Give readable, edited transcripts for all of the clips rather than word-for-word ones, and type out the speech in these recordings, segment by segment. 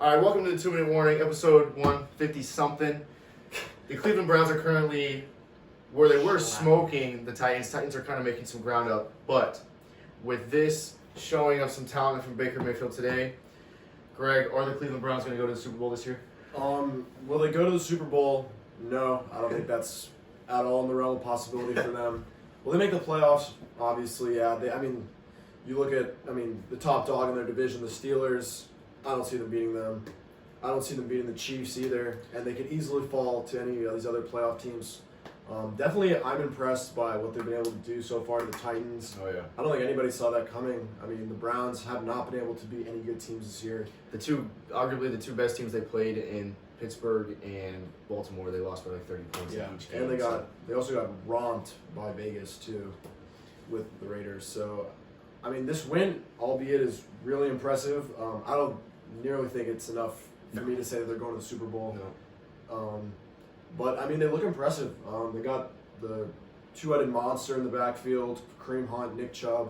All right, welcome to the 2-Minute Warning, episode 150-something. The Cleveland Browns are currently where they were smoking the Titans. Titans are kind of making some ground up, but with this showing of some talent from Baker Mayfield today, Greg, are the Cleveland Browns going to go to the Super Bowl this year? Will they go to the Super Bowl? No, I don't think that's at all in the realm of possibility for them. Will they make the playoffs? Obviously, yeah. You look at, the top dog in their division, the Steelers. I don't see them beating them. I don't see them beating the Chiefs either, and they could easily fall to any of these other playoff teams. Definitely, I'm impressed by what they've been able to do so far to the Titans. Oh, yeah. I don't think anybody saw that coming. The Browns have not been able to beat any good teams this year. Arguably the two best teams they played in Pittsburgh and Baltimore, they lost by like 30 points in each game. And they also got romped by Vegas too, with the Raiders. So, this win, albeit, is really impressive. I don't nearly think it's enough for me to say that they're going to the Super Bowl. No. But they look impressive. They got the two-headed monster in the backfield, Kareem Hunt, Nick Chubb,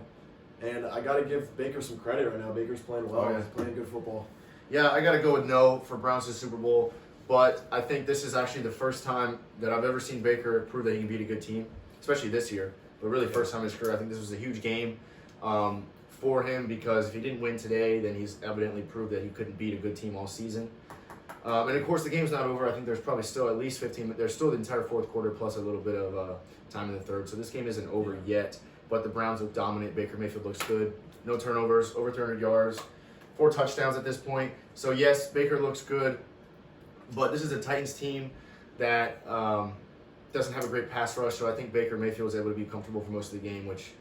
and I got to give Baker some credit right now. Baker's playing well. Oh, yeah. He's playing good football. Yeah, I got to go with no for Browns to the Super Bowl, but I think this is actually the first time that I've ever seen Baker prove that he can beat a good team, especially this year, but really first time in his career. I think this was a huge game for him because if he didn't win today, then he's evidently proved that he couldn't beat a good team all season. And of course, the game's not over. I think there's probably still at least 15 minutes. There's still the entire fourth quarter plus a little bit of time in the third. So this game isn't over yet, but the Browns look dominant. Baker Mayfield looks good. No turnovers, over 300 yards, 4 touchdowns at this point. So yes, Baker looks good, but this is a Titans team that doesn't have a great pass rush. So I think Baker Mayfield was able to be comfortable for most of the game, which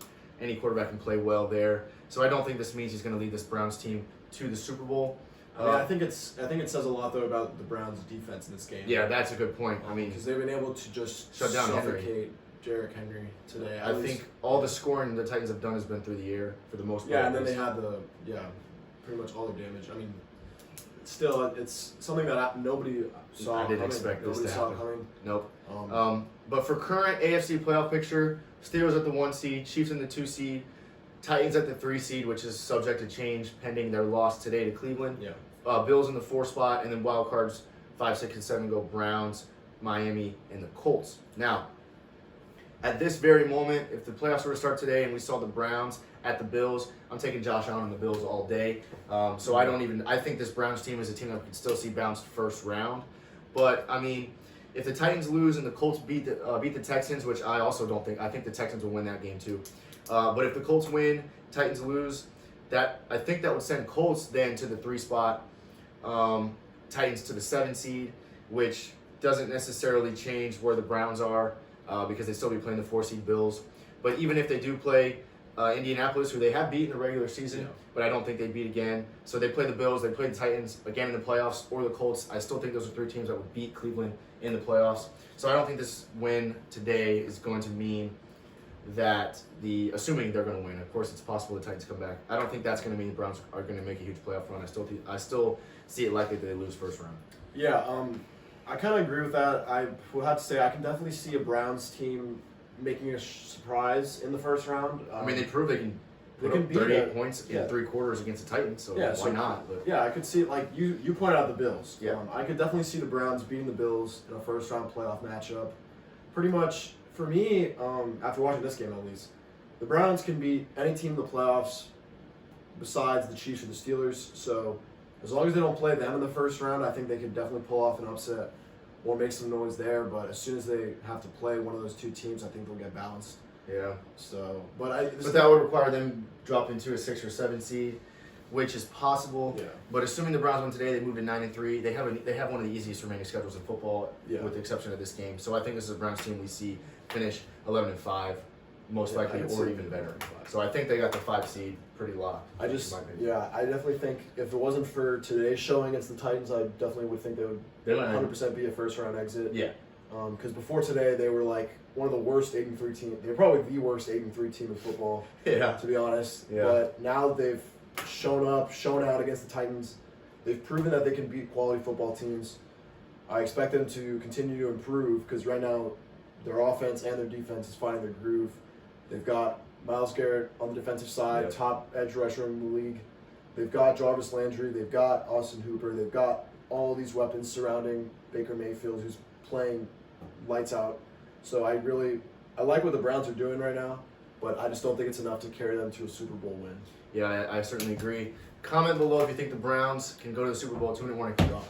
any quarterback can play well there. So I don't think this means he's going to lead this Browns team to the Super Bowl. I think it says a lot though about the Browns' defense in this game. Yeah, that's a good point. Because they've been able to just shut down suffocate Derrick Henry today. I think all the scoring the Titans have done has been through the air for the most part. Yeah, and then they had pretty much all the damage. Still, it's something that nobody saw. I didn't expect this to happen. Coming. Nope. But for current AFC playoff picture, Steelers at the 1 seed, Chiefs in the 2 seed, Titans at the 3 seed, which is subject to change pending their loss today to Cleveland. Yeah. Bills in the 4 spot, and then wild cards 5, 6, and 7 go Browns, Miami, and the Colts. Now, at this very moment, if the playoffs were to start today and we saw the Browns at the Bills, I'm taking Josh Allen and the Bills all day. So I think this Browns team is a team that we could still see bounced first round. But if the Titans lose and the Colts beat the Texans, which I also don't think, I think the Texans will win that game too. But if the Colts win, Titans lose, I think that would send Colts then to the 3 spot, Titans to the 7 seed, which doesn't necessarily change where the Browns are because they still be playing the 4 seed Bills. But even if they do play Indianapolis, who they have beat in the regular season, but I don't think they beat again. So they play the Bills, they play the Titans again in the playoffs, or the Colts. I still think those are 3 teams that would beat Cleveland in the playoffs. So I don't think this win today is going to mean that assuming they're going to win. Of course, it's possible the Titans come back. I don't think that's going to mean the Browns are going to make a huge playoff run. I still see it likely that they lose first round. Yeah, I kind of agree with that. I would have to say I can definitely see a Browns team making a surprise in the first round. They prove they can put up 38 points in 3 quarters against the Titans, so why not? But. Yeah, I could see, you pointed out the Bills. Yeah. I could definitely see the Browns beating the Bills in a first-round playoff matchup. Pretty much, for me, after watching this game at least, the Browns can beat any team in the playoffs besides the Chiefs or the Steelers. So as long as they don't play them in the first round, I think they could definitely pull off an upset or make some noise there. But as soon as they have to play one of those 2 teams, I think they'll get bounced. Yeah. So, but that would require them dropping to a 6 or 7 seed, which is possible. Yeah. But assuming the Browns win today, they move to 9-3. They have one of the easiest remaining schedules in football, with the exception of this game. So I think this is a Browns team we see finish 11-5, most likely, or even better. So I think they got the 5 seed pretty locked. I definitely think if it wasn't for today's showing against the Titans, I definitely would think they would 100% be a first-round exit. Yeah. Because before today, they were one of the worst 8-3 teams. They were probably the worst 8-3 team in football. Yeah. To be honest. Yeah. But now they've shown out against the Titans. They've proven that they can beat quality football teams. I expect them to continue to improve because right now their offense and their defense is finding their groove. They've got Myles Garrett on the defensive side, top edge rusher in the league. They've got Jarvis Landry. They've got Austin Hooper. They've got all these weapons surrounding Baker Mayfield, who's playing lights out. So I like what the Browns are doing right now, but I just don't think it's enough to carry them to a Super Bowl win. Yeah, I certainly agree. Comment below if you think the Browns can go to the Super Bowl 2-1 and kick off.